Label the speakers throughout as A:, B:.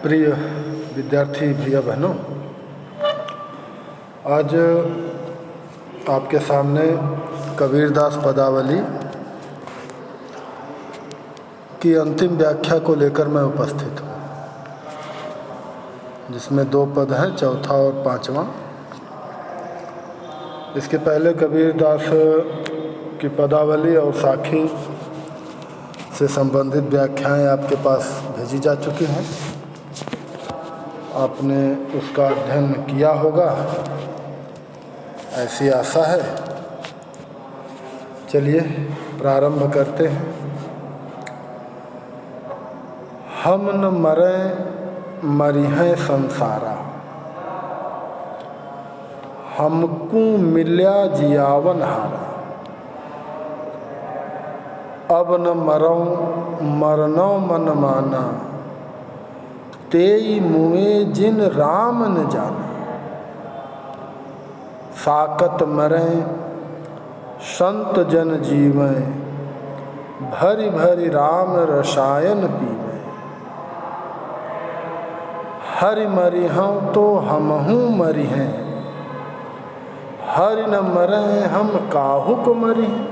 A: प्रिय विद्यार्थी भैया बहनों, आज आपके सामने कबीरदास पदावली की अंतिम व्याख्या को लेकर मैं उपस्थित हूँ, जिसमें 2 पद हैं, चौथा और 5वां। इसके पहले कबीरदास की पदावली और साखी से संबंधित व्याख्याएं आपके पास भेजी जा चुकी हैं। आपने उसका अध्ययन किया होगा, ऐसी आशा है। चलिए प्रारंभ करते हैं। हम न मरें मरिहें संसारा, हमकू मिल्या जियावन हारा। अब न मरऊं मरनो मन माना, तेई मुए जिन राम न जाना। साकत मरें संत जन जीवें, भरी भरी राम रसायन पीवें। हरि मरिहं तो हमहूँ मरिहें, हरि न मरें हम काहुक मरिहें।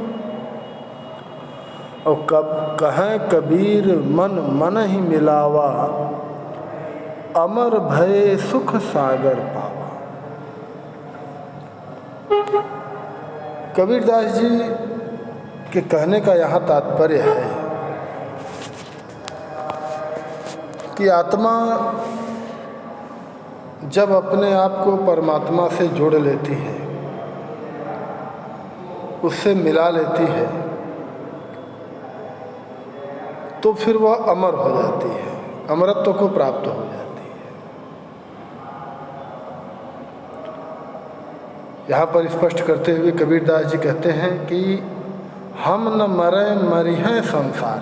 A: और कब कहें कबीर मन मन ही मिलावा, अमर भये सुख सागर पावा। कबीरदास जी के कहने का यहाँ तात्पर्य है कि आत्मा जब अपने आप को परमात्मा से जोड़ लेती है, उससे मिला लेती है, तो फिर वह अमर हो जाती है, अमरत्व को प्राप्त हो जाती है। यहाँ पर स्पष्ट करते हुए कबीरदास जी कहते हैं कि हम न मरें मरिहें संसार,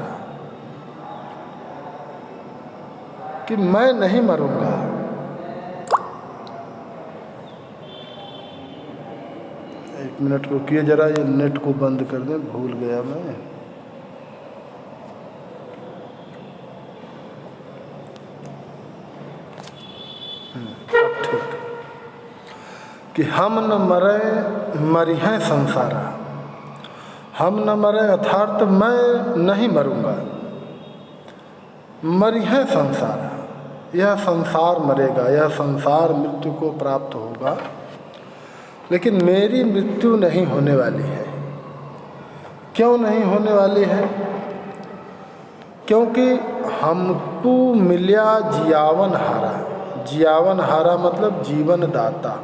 A: कि मैं नहीं मरूंगा। एक मिनट रुकिए जरा, ये नेट को बंद कर दें, भूल गया मैं। अब ठीक, कि हम न मरें मरिहें संसारा। हम न मरें अर्थात मैं नहीं मरूंगा, मरिहें संसारा, यह संसार मरेगा, यह संसार मृत्यु को प्राप्त होगा, लेकिन मेरी मृत्यु नहीं होने वाली है। क्यों नहीं होने वाली है? क्योंकि हमको मिल्या जियावन हारा। जियावन हारा मतलब जीवन दाता।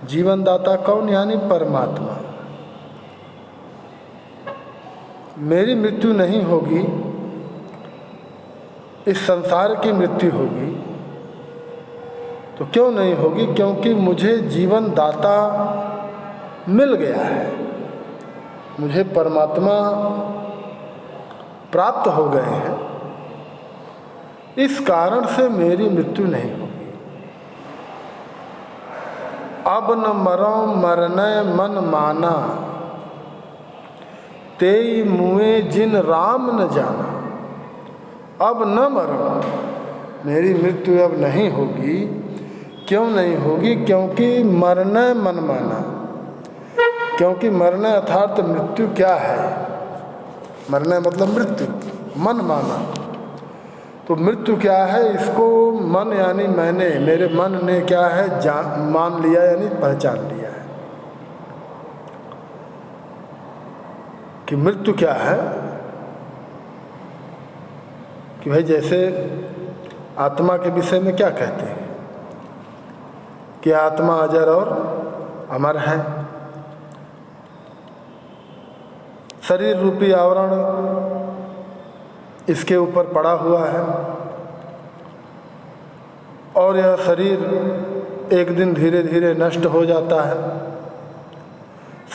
A: जीवन दाता कौन? यानी परमात्मा। मेरी मृत्यु नहीं होगी, इस संसार की मृत्यु होगी। तो क्यों नहीं होगी? क्योंकि मुझे जीवन दाता मिल गया है, मुझे परमात्मा प्राप्त हो गए हैं। इस कारण से मेरी मृत्यु नहीं होगी। अब न मरऊं मरने मन माना, तेई मुए जिन राम न जाना। अब न मरूं, मेरी मृत्यु अब नहीं होगी। क्यों नहीं होगी? क्योंकि मरने मन माना। क्योंकि मरने अर्थात मृत्यु क्या है? मरने मतलब मृत्यु, मन माना। तो मृत्यु क्या है? इसको मन यानी मैंने, मेरे मन ने क्या है? मान लिया, यानी पहचान लिया है कि मृत्यु क्या है। कि भाई जैसे आत्मा के विषय में क्या कहते हैं कि आत्मा अजर और अमर है। शरीर रूपी आवरण इसके ऊपर पड़ा हुआ है, और यह शरीर एक दिन धीरे धीरे नष्ट हो जाता है,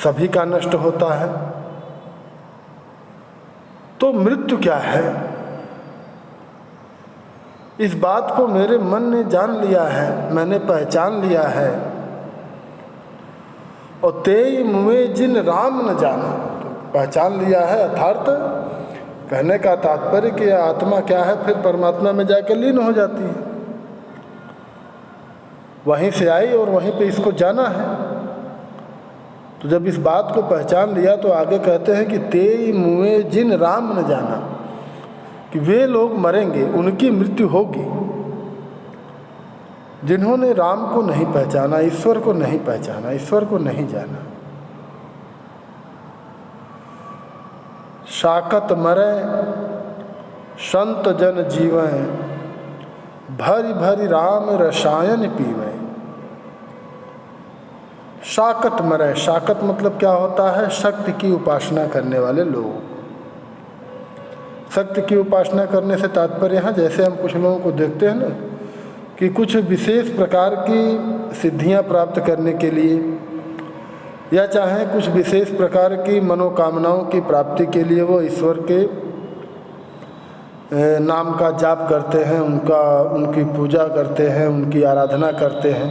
A: सभी का नष्ट होता है। तो मृत्यु क्या है? इस बात को मेरे मन ने जान लिया है, मैंने पहचान लिया है। और तेई मुए जिन राम न जाना, तो पहचान लिया है, अर्थात कहने का तात्पर्य कि आत्मा क्या है, फिर परमात्मा में जाकर लीन हो जाती है। वहीं से आई और वहीं पे इसको जाना है। तो जब इस बात को पहचान लिया तो आगे कहते हैं कि तेई मुए जिन राम न जाना, कि वे लोग मरेंगे, उनकी मृत्यु होगी जिन्होंने राम को नहीं पहचाना, ईश्वर को नहीं पहचाना, ईश्वर को नहीं जाना। शाकत मरै संत जन जीवै, भरी भरी राम रसायन पीवै। शाकत मरै, शाकत मतलब क्या होता है? शक्ति की उपासना करने वाले लोग। शक्ति की उपासना करने से तात्पर्य है, जैसे हम कुछ लोगों को देखते हैं ना कि कुछ विशेष प्रकार की सिद्धियां प्राप्त करने के लिए या चाहे कुछ विशेष प्रकार की मनोकामनाओं की प्राप्ति के लिए वो ईश्वर के नाम का जाप करते हैं, उनकी पूजा करते हैं, उनकी आराधना करते हैं,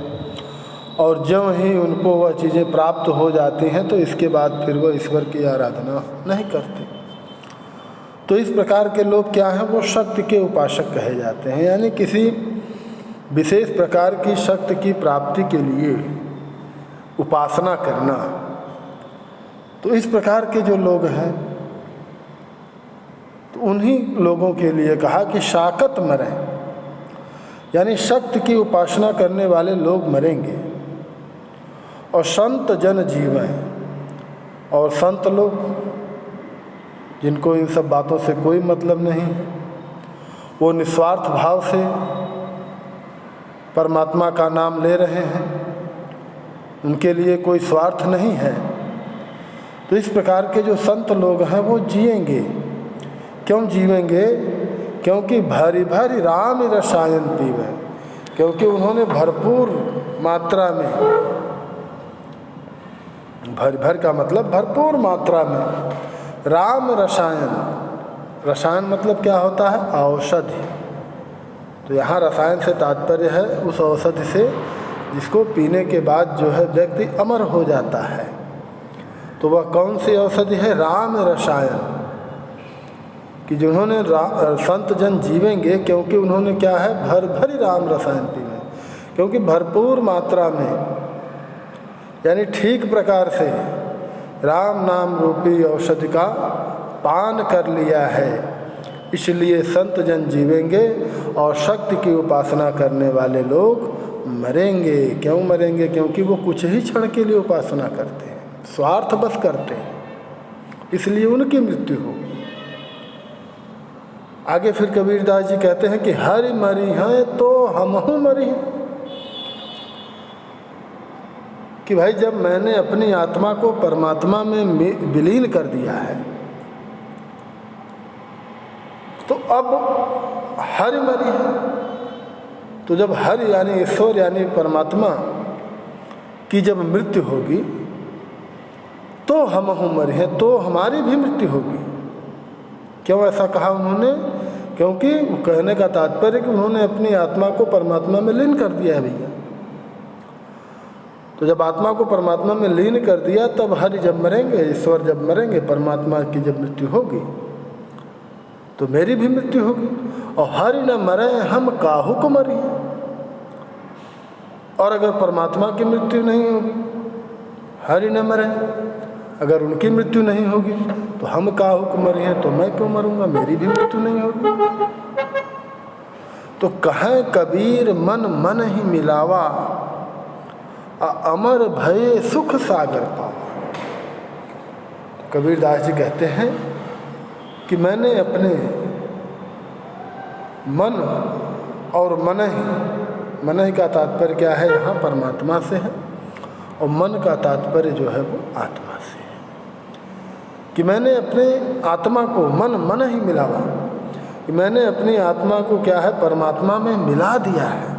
A: और जब ही उनको वह चीज़ें प्राप्त हो जाती हैं तो इसके बाद फिर वो ईश्वर की आराधना नहीं करते। तो इस प्रकार के लोग क्या हैं? वो शक्ति के उपासक कहे जाते हैं, यानी किसी विशेष प्रकार की शक्ति की प्राप्ति के लिए उपासना करना। तो इस प्रकार के जो लोग हैं तो उन्हीं लोगों के लिए कहा कि शाकत मरें, यानी शक्ति की उपासना करने वाले लोग मरेंगे, और संत जन जीवें, और संत लोग जिनको इन सब बातों से कोई मतलब नहीं है, वो निस्वार्थ भाव से परमात्मा का नाम ले रहे हैं, उनके लिए कोई स्वार्थ नहीं है। तो इस प्रकार के जो संत लोग हैं वो जिएंगे। क्यों जीवेंगे? क्योंकि भारी भारी राम रसायन पीवे, क्योंकि उन्होंने भरपूर मात्रा में, भर भर का मतलब भरपूर मात्रा में राम रसायन, रसायन मतलब क्या होता है? औषधि। तो यहाँ रसायन से तात्पर्य है उस औषधि से जिसको पीने के बाद जो है व्यक्ति अमर हो जाता है। तो वह कौन सी औषधि है? राम रसायन, कि जिन्होंने संत जन जीवेंगे क्योंकि उन्होंने क्या है? भर भरी राम रसायन पीवे, क्योंकि भरपूर मात्रा में यानी ठीक प्रकार से राम नाम रूपी औषधि का पान कर लिया है, इसलिए संत जन जीवेंगे और शक्ति की उपासना करने वाले लोग मरेंगे। क्यों मरेंगे? क्योंकि वो कुछ ही क्षण के लिए उपासना करते हैं, स्वार्थ बस करते हैं, इसलिए उनकी मृत्यु होगी। आगे फिर कबीरदास जी कहते हैं कि हरि मरी हैं तो हमहु मरी हैं, कि भाई जब मैंने अपनी आत्मा को परमात्मा में विलीन कर दिया है तो अब हरि मरी है। तो जब हरि यानी ईश्वर यानी परमात्मा की जब मृत्यु होगी तो हमहु मरी हैं, तो हमारी भी मृत्यु होगी। क्यों ऐसा कहा उन्होंने? क्योंकि कहने का तात्पर्य कि उन्होंने अपनी आत्मा को परमात्मा में लीन कर दिया है भैया। तो जब आत्मा को परमात्मा में लीन कर दिया तब हरि जब मरेंगे, ईश्वर जब मरेंगे, परमात्मा की जब मृत्यु होगी तो मेरी भी मृत्यु होगी। और हरि न मरे हम काहू को मरी। और अगर परमात्मा की मृत्यु नहीं होगी, हरि न मरे, अगर उनकी मृत्यु नहीं होगी तो हम काहू को मरी हैं, तो मैं क्यों मरूंगा? मेरी भी मृत्यु नहीं होगी। तो कहें कबीर मन मन ही मिलावा, अमर भये सुख सागर पावा। कबीरदास जी कहते हैं कि मैंने अपने मन और मन ही का तात्पर्य क्या है? यहाँ परमात्मा से है, और मन का तात्पर्य जो है वो आत्मा से है, कि मैंने अपने आत्मा को मन ही मिलावा, कि मैंने अपनी आत्मा को क्या है? परमात्मा में मिला दिया है।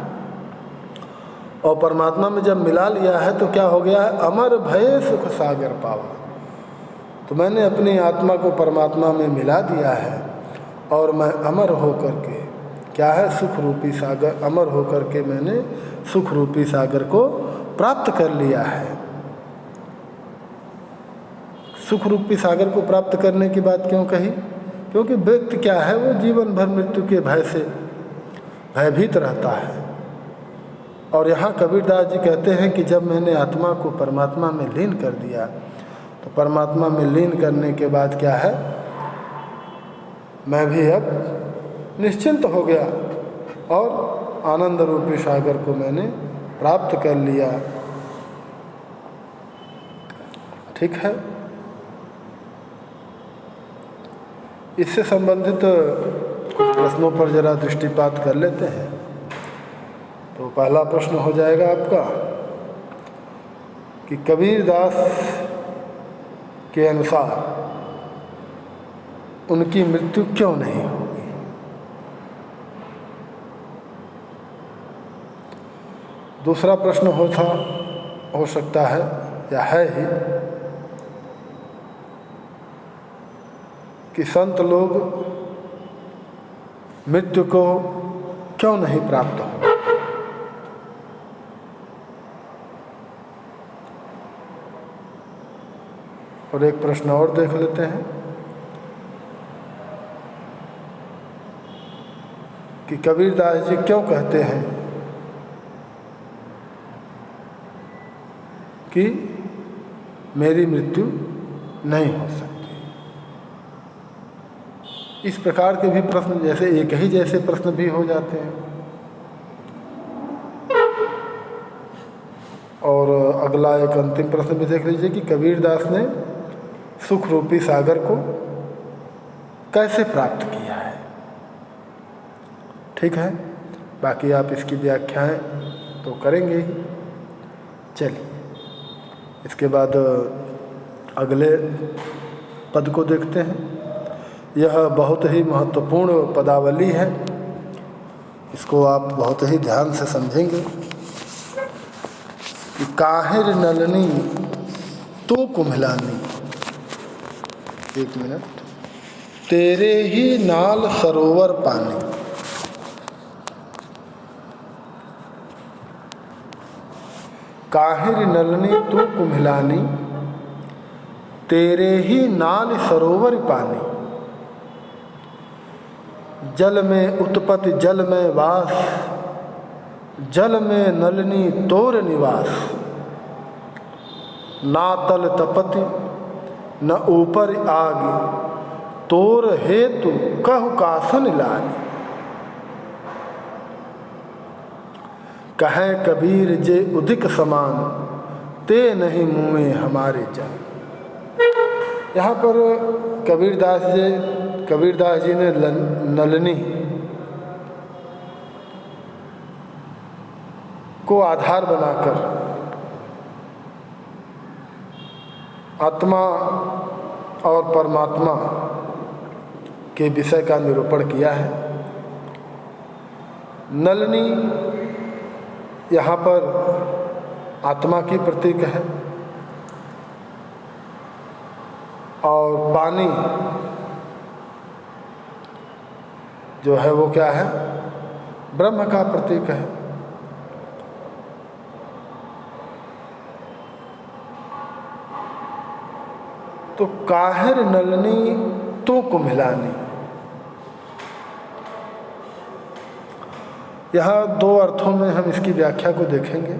A: और परमात्मा में जब मिला लिया है तो क्या हो गया है? अमर भये सुख सागर पावा। तो मैंने अपनी आत्मा को परमात्मा में मिला दिया है और मैं अमर होकर के क्या है? सुख रूपी सागर, अमर होकर के मैंने सुख रूपी सागर को प्राप्त कर लिया है। सुख रूपी सागर को प्राप्त करने की बात क्यों कही? क्योंकि व्यक्ति क्या है, वो जीवन भर मृत्यु के भय से भयभीत रहता है। और यहाँ कबीरदास जी कहते हैं कि जब मैंने आत्मा को परमात्मा में लीन कर दिया, तो परमात्मा में लीन करने के बाद क्या है, मैं भी अब निश्चिंत हो गया और आनंद रूपी सागर को मैंने प्राप्त कर लिया। ठीक है, इससे संबंधित कुछ प्रश्नों पर जरा दृष्टिपात कर लेते हैं। तो पहला प्रश्न हो जाएगा आपका कि कबीरदास के अनुसार उनकी मृत्यु क्यों नहीं होगी। दूसरा प्रश्न हो सकता है या है ही कि संत लोग मृत्यु को क्यों नहीं प्राप्त हो। और एक प्रश्न और देख लेते हैं कि कबीरदास जी क्यों कहते हैं कि मेरी मृत्यु नहीं हो सकती। इस प्रकार के भी प्रश्न, जैसे एक ही जैसे प्रश्न भी हो जाते हैं। और अगला एक अंतिम प्रश्न भी देख लीजिए कि कबीरदास ने सुख रूपी सागर को कैसे प्राप्त किया है। ठीक है, बाकी आप इसकी व्याख्याएं तो करेंगे ही। चलिए, इसके बाद अगले पद को देखते हैं। यह बहुत ही महत्वपूर्ण पदावली है, इसको आप बहुत ही ध्यान से समझेंगे कि काहिर नलनी तू कुम्हलानी, एक मिनट, तेरे ही नाल सरोवर पानी। काहिर नलनी तू कुम्हलानी, तेरे ही नाल सरोवर पानी। जल में उत्पत्ति जल में वास, जल में नलनी तोर निवास। ना तल तपति न ऊपर आग, तोर हेतु कहु कासन लाग। कहे कबीर जे उदिक समान, ते नहीं मुँहे हमारे जन। यहाँ पर कबीरदास जी ने नलनी को आधार बनाकर आत्मा और परमात्मा के विषय का निरूपण किया है। नलनी यहाँ पर आत्मा की प्रतीक है और पानी जो है वो क्या है, ब्रह्म का प्रतीक है। तो काहिर नलनी तू कुम्हलानी, यहाँ दो अर्थों में हम इसकी व्याख्या को देखेंगे।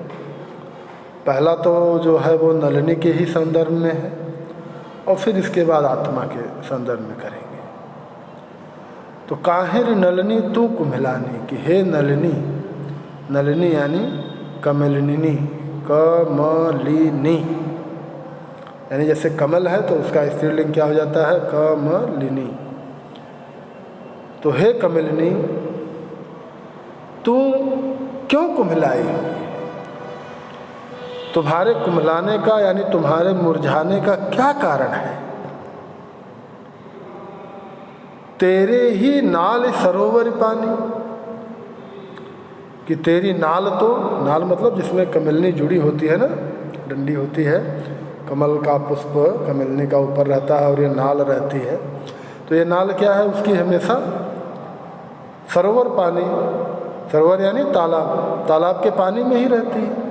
A: पहला तो जो है वो नलनी के ही संदर्भ में है और फिर इसके बाद आत्मा के संदर्भ में करेंगे। तो काहिर नलनी तू कुम्हलानी, कि हे नलिनी, नलिनी यानी कमलिनी, कमलिनी यानी जैसे कमल है तो उसका स्त्रीलिंग क्या हो जाता है, कमलिनी। तो हे कमलिनी, तू क्यों कुम्हलाई। तुम्हारे कुम्हलाने का यानी तुम्हारे मुरझाने का क्या कारण है। तेरे ही नाल सरोवर पानी, कि तेरी नाल, तो नाल मतलब जिसमें कमलनी जुड़ी होती है ना, डंडी होती है, कमल का पुष्प कमलनी का ऊपर रहता है और ये नाल रहती है। तो ये नाल क्या है, उसकी हमेशा सरोवर पानी, सरोवर यानी तालाब, तालाब के पानी में ही रहती है।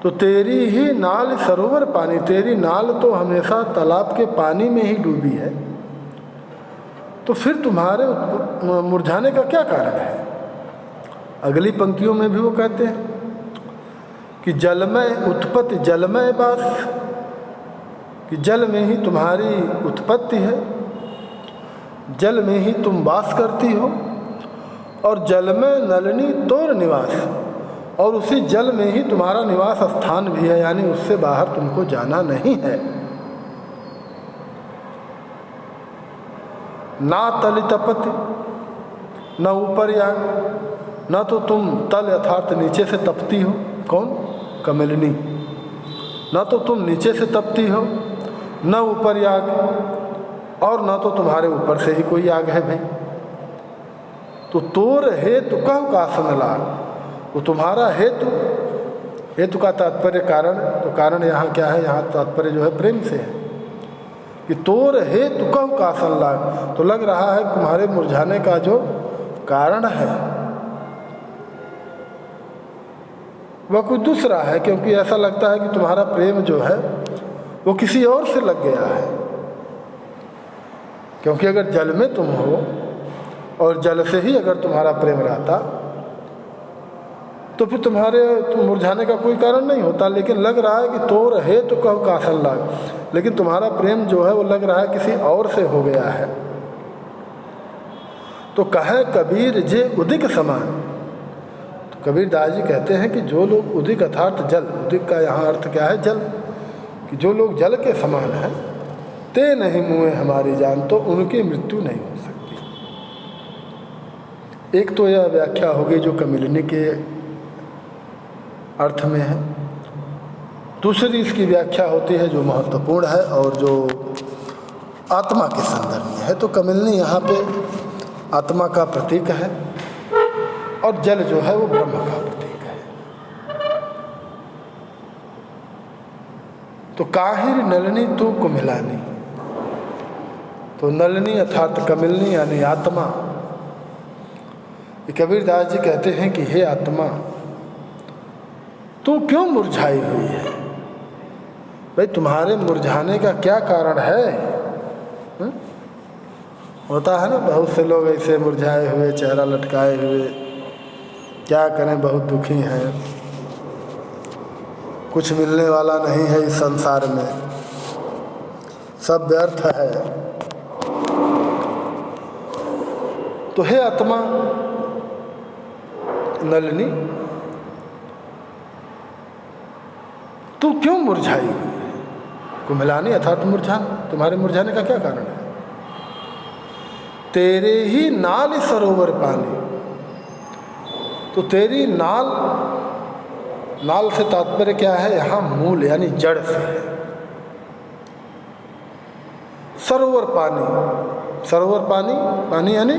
A: तो तेरी ही नाल सरोवर पानी, तेरी नाल तो हमेशा तालाब के पानी में ही डूबी है। तो फिर तुम्हारे मुरझाने का क्या कारण है? अगली पंक्तियों में भी वो कहते हैं कि जलमय उत्पत्ति जलमय बास, कि जल में ही तुम्हारी उत्पत्ति है, जल में ही तुम वास करती हो, और जल में नलिनी तोर निवास, और उसी जल में ही तुम्हारा निवास स्थान भी है, यानी उससे बाहर तुमको जाना नहीं है। ना तल तपति न ऊपर याग, न तो तुम तल अर्थात नीचे से तपती हो, कौन? कमलिनी। न तो तुम नीचे से तपती हो, न ऊपर याग, और न तो तुम्हारे ऊपर से ही कोई याग है भाई। तो तोर हेतु कहु कासन लाग, वो तुम्हारा हेतु, हेतु का तात्पर्य कारण, तो कारण यहाँ क्या है? यहाँ तात्पर्य जो है प्रेम से है कि तोर हेतु कहु कासन लाग, तो लग रहा है तुम्हारे मुरझाने का जो कारण है वह कुछ दूसरा है, क्योंकि ऐसा लगता है कि तुम्हारा प्रेम जो है वो किसी और से लग गया है। क्योंकि अगर जल में तुम हो और जल से ही अगर तुम्हारा प्रेम रहता तो फिर तुम्हारे मुरझाने का कोई कारण नहीं होता। लेकिन लग रहा है कि तोर हेतु कहु कासन लाग, लेकिन तुम्हारा प्रेम जो है वो लग रहा है किसी और से हो गया है। तो कहे कबीर जे उदिक समान, तो कबीर दास जी कहते हैं कि जो लोग उदिक अर्थात जल, उदिक का यहाँ अर्थ क्या है? जल, कि जो लोग जल के समान हैं, ते नहीं मुए हमारी जान, तो उनकी मृत्यु नहीं हो सकती। एक तो यह व्याख्या होगी जो कमिलिनी के अर्थ में है, दूसरी इसकी व्याख्या होती है जो महत्वपूर्ण है और जो आत्मा के संदर्भ में है। तो कमिलिनी यहाँ पे आत्मा का प्रतीक है और जल जो है वो ब्रह्म का प्रतीक है। तो काहिर नलिनी तू कुमिलानी, तो नलिनी अर्थात कमिलिनी यानी आत्मा। कबीर दास जी कहते हैं कि हे आत्मा, तू क्यों मुरझाई हुई है? भाई तुम्हारे मुरझाने का क्या कारण है? होता है ना, बहुत से लोग ऐसे मुरझाए हुए, चेहरा लटकाए हुए, क्या करें, बहुत दुखी हैं, कुछ मिलने वाला नहीं है इस संसार में, सब व्यर्थ है। तो हे आत्मा नलिनी, तू क्यों मुरझाई? कुमिलानी अर्थात मुरझाना, तुम्हारे मुरझाने का क्या कारण है? तेरे ही नाल सरोवर पानी, तो तेरी नाल, नाल से तात्पर्य क्या है? यहाँ मूल यानी जड़ से है। सरोवर पानी, सरोवर पानी, पानी यानी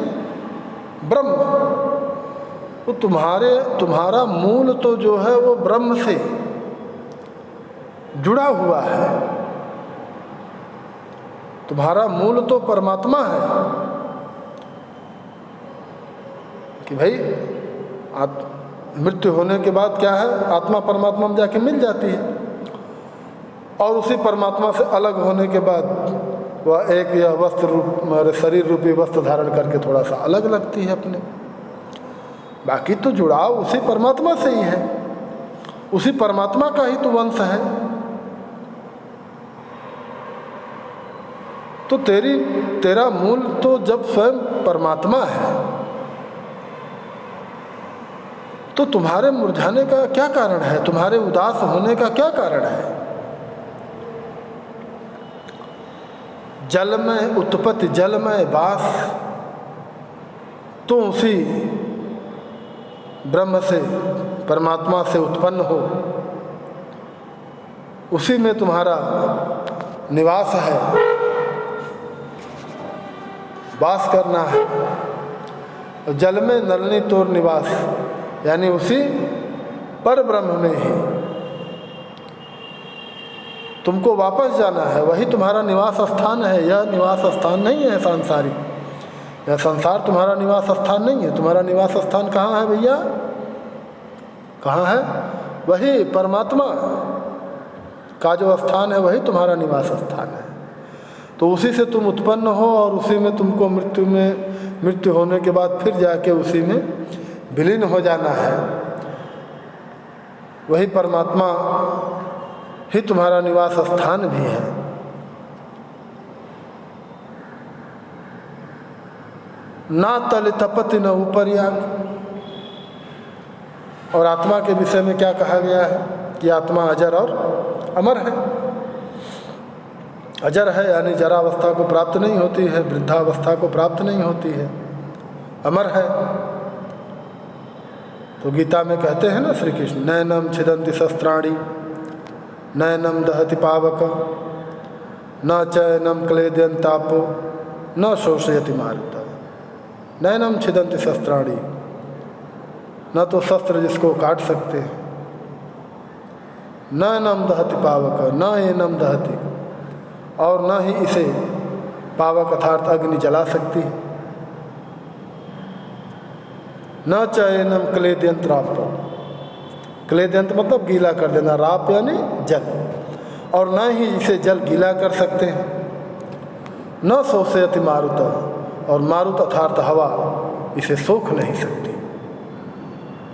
A: ब्रह्म। तो तुम्हारा मूल तो जो है वो ब्रह्म से जुड़ा हुआ है, तुम्हारा मूल तो परमात्मा है कि भाई मृत्यु होने के बाद क्या है? आत्मा परमात्मा में जाके मिल जाती है, और उसी परमात्मा से अलग होने के बाद वह एक यह वस्त्र रूप, शरीर रूपी वस्त्र धारण करके थोड़ा सा अलग लगती है अपने। बाकी तो जुड़ाव उसी परमात्मा से ही है, उसी परमात्मा का ही तो वंश है। तो तेरा मूल तो जब स्वयं परमात्मा है, तो तुम्हारे मुरझाने का क्या कारण है? तुम्हारे उदास होने का क्या कारण है? जल में उत्पत्ति जल में वास, तो उसी ब्रह्म से, परमात्मा से उत्पन्न हो, उसी में तुम्हारा निवास है, वास करना है। और जल में नलिनी तोर निवास, यानी उसी पर ब्रह्म में ही तुमको वापस जाना है, वही तुम्हारा निवास स्थान है। यह निवास स्थान नहीं है सांसारिक, यह संसार तुम्हारा निवास स्थान नहीं है। तुम्हारा निवास स्थान कहाँ है भैया? कहाँ है? वही परमात्मा का जो स्थान है वही तुम्हारा निवास स्थान है। तो उसी से तुम उत्पन्न हो और उसी में तुमको मृत्यु होने के बाद फिर जाके उसी में विलीन हो जाना है। वही परमात्मा ही तुम्हारा निवास स्थान भी है। ना तल तपति न ऊपर याग। और आत्मा के विषय में क्या कहा गया है कि आत्मा अजर और अमर है। अजर है यानी जरावस्था को प्राप्त नहीं होती है, वृद्धावस्था को प्राप्त नहीं होती है, अमर है। तो गीता में कहते हैं ना श्री कृष्ण, नैनम छिदन्ति शस्त्राणि नैनम दहति पावक न चैनम क्लेदयन्तापो न शोषयति मारुता। नैनम छिदन्ति शस्त्राणि, न तो शस्त्र जिसको काट सकते हैं, न नम दहति पावक न एनम दहति, और न ही इसे पावक अर्थात अग्नि जला सकती है, न चैनम क्लेदयंत राप। क्लेदयंत मतलब गीला कर देना, राप यानी जल, और न ही इसे जल गीला कर सकते हैं। न शोषयति मारुत, और मारुत अर्थात हवा इसे सोख नहीं सकती।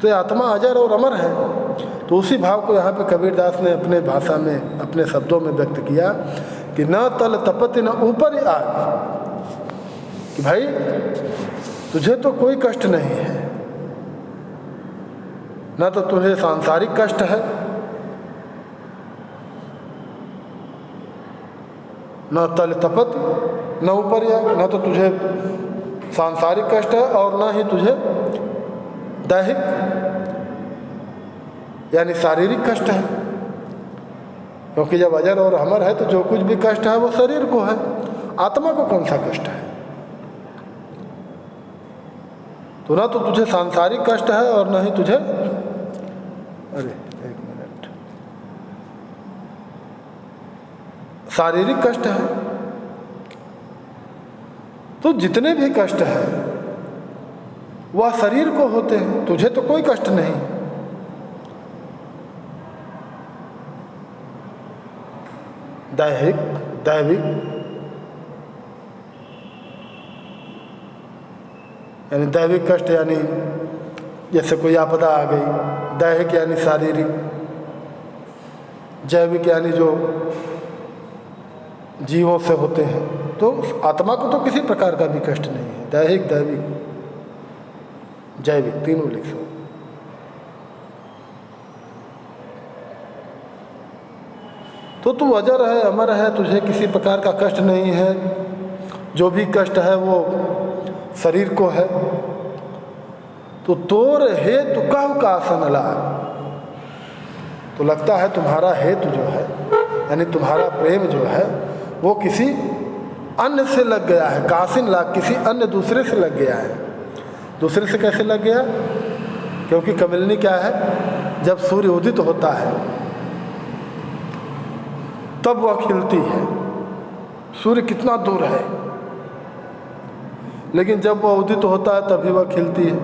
A: तो ये आत्मा अजर और अमर है। तो उसी भाव को यहाँ पे कबीरदास ने अपने भाषा में अपने शब्दों में व्यक्त किया कि न तल तपति न ऊपर आग। कि भाई तुझे तो कोई कष्ट नहीं है, न तो तुझे सांसारिक कष्ट है, न तल तपति न ऊपर आग, न तो तुझे सांसारिक कष्ट है और न ही तुझे दैहिक यानी शारीरिक कष्ट है। क्योंकि जब अजर और अमर है तो जो कुछ भी कष्ट है वो शरीर को है, आत्मा को कौन सा कष्ट है। तो ना तो तुझे सांसारिक कष्ट है और न ही तुझे, अरे एक मिनट, शारीरिक कष्ट है। तो जितने भी कष्ट है वह शरीर को होते हैं, तुझे तो कोई कष्ट नहीं। दैहिक दैविक यानी दैविक कष्ट यानी जैसे कोई आपदा आ गई, दैहिक यानी शारीरिक, जैविक यानी जो जीवों से होते हैं। तो आत्मा को तो किसी प्रकार का भी कष्ट नहीं है। दैहिक दैविक जैविक तीनों लिखो। तो तू अजर है अमर है, तुझे किसी प्रकार का कष्ट नहीं है। जो भी कष्ट है वो शरीर को है। तो तोर हेतु कहु का आसन ला। तो लगता है तुम्हारा हेतु जो है यानी तुम्हारा प्रेम जो है वो किसी अन्य से लग गया है। कासिन लाग, किसी अन्य दूसरे से लग गया है। दूसरे से कैसे लग गया? क्योंकि कमलिनी क्या है, जब सूर्य उदित होता है तब वह खिलती है। सूर्य कितना दूर है, लेकिन जब वह उदित होता है तभी वह खिलती है,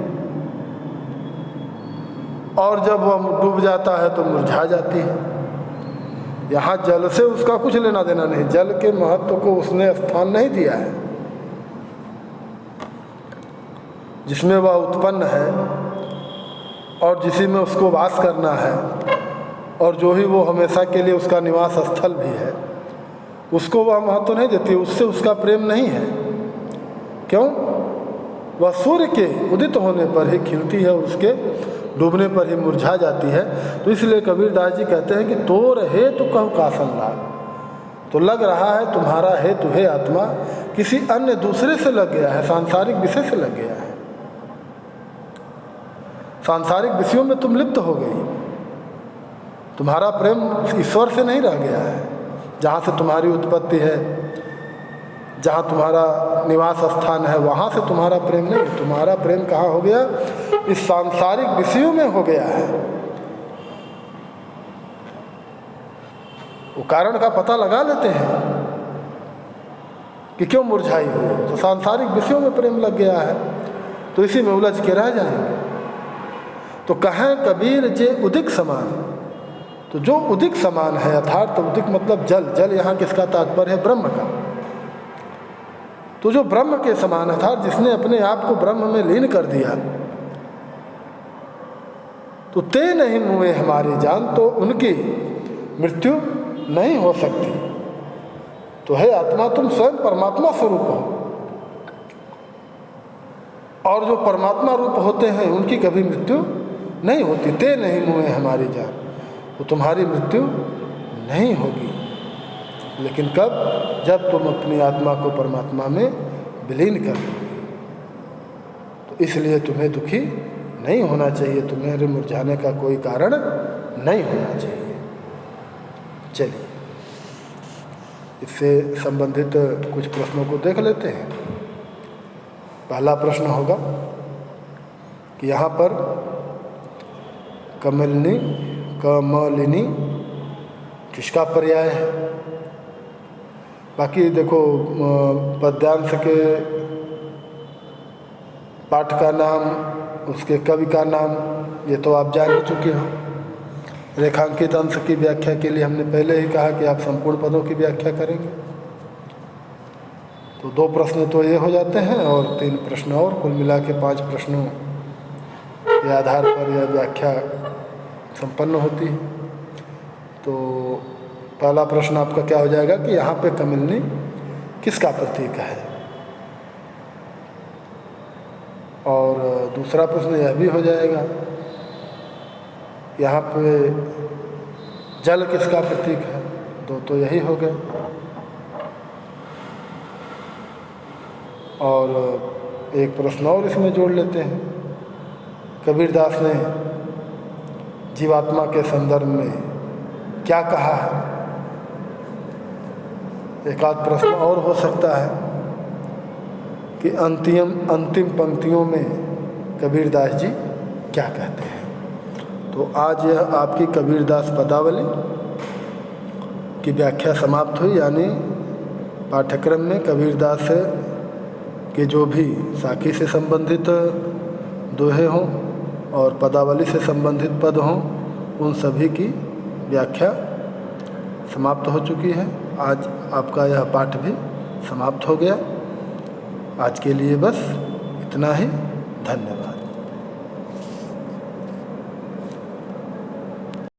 A: और जब वह डूब जाता है तो मुरझा जाती है। यहाँ जल से उसका कुछ लेना देना नहीं, जल के महत्व को उसने स्थान नहीं दिया है। जिसमें वह उत्पन्न है और जिसी में उसको वास करना है, और जो ही वो हमेशा के लिए उसका निवास स्थल भी है, उसको वह महत्व नहीं देती, उससे उसका प्रेम नहीं है। क्यों? वह सूर्य के उदित होने पर ही खिलती है और उसके डूबने पर ही मुरझा जाती है। तो इसलिए कबीरदास जी कहते हैं कि तोर हेतु कहु कासन लाग। तो लग रहा है तुम्हारा हेतु है आत्मा किसी अन्य दूसरे से लग गया है, सांसारिक विषय से लग गया है। सांसारिक विषयों में तुम लिप्त हो गई। तुम्हारा प्रेम ईश्वर से नहीं रह गया है। जहाँ से तुम्हारी उत्पत्ति है, जहाँ तुम्हारा निवास स्थान है, वहाँ से तुम्हारा प्रेम नहीं। तुम्हारा प्रेम कहाँ हो गया? इस सांसारिक विषयों में हो गया है। वो कारण का पता लगा लेते हैं कि क्यों मुरझाई हो, तो सांसारिक विषयों में प्रेम लग गया है, तो इसी में उलझ के रह जाएंगे। तो कहें कबीर जे उदिक समान। तो जो उदिक समान है, अर्थात तो उदिक मतलब जल, जल यहाँ किसका तात्पर्य है? ब्रह्म का। तो जो ब्रह्म के समान था, जिसने अपने आप को ब्रह्म में लीन कर दिया, तो ते नहीं मुए हमारी जान, तो उनकी मृत्यु नहीं हो सकती। तो है आत्मा, तुम स्वयं परमात्मा स्वरूप हो, और जो परमात्मा रूप होते हैं उनकी कभी मृत्यु नहीं होती। ते नहीं मुए हमारी जान, तो तुम्हारी मृत्यु नहीं होगी। लेकिन कब? जब तुम अपनी आत्मा को परमात्मा में विलीन कर लोगे। तो इसलिए तुम्हें दुखी नहीं होना चाहिए, तुम्हें मुरझाने का कोई कारण नहीं होना चाहिए। चलिए, इससे संबंधित कुछ प्रश्नों को देख लेते हैं। पहला प्रश्न होगा कि यहाँ पर कमलिनी किसका पर्याय है? बाकी देखो, पद्यांश के पाठ का नाम, उसके कवि का नाम, ये तो आप जान ही चुके हो। रेखांकित अंश की व्याख्या के लिए हमने पहले ही कहा कि आप संपूर्ण पदों की व्याख्या करेंगे। तो 2 प्रश्न तो ये हो जाते हैं और 3 प्रश्न और, कुल मिला के 5 प्रश्नों के आधार पर यह व्याख्या संपन्न होती है। तो पहला प्रश्न आपका क्या हो जाएगा कि यहाँ पे कमलिनी किसका प्रतीक है? और दूसरा प्रश्न यह भी हो जाएगा, यहाँ पे जल किसका प्रतीक है? 2 तो यही हो गए। और एक प्रश्न और इसमें जोड़ लेते हैं। कबीरदास ने जीवात्मा के संदर्भ में क्या कहा है? एक आध प्रश्न और हो सकता है कि अंतिम पंक्तियों में कबीरदास जी क्या कहते हैं। तो आज यह आपकी कबीरदास पदावली की व्याख्या समाप्त हुई। यानी पाठ्यक्रम में कबीरदास के जो भी साखी से संबंधित दोहे हों और पदावली से संबंधित पद हों, उन सभी की व्याख्या समाप्त हो चुकी है। आज आपका यह पाठ भी समाप्त हो गया। आज के लिए बस इतना ही। धन्यवाद।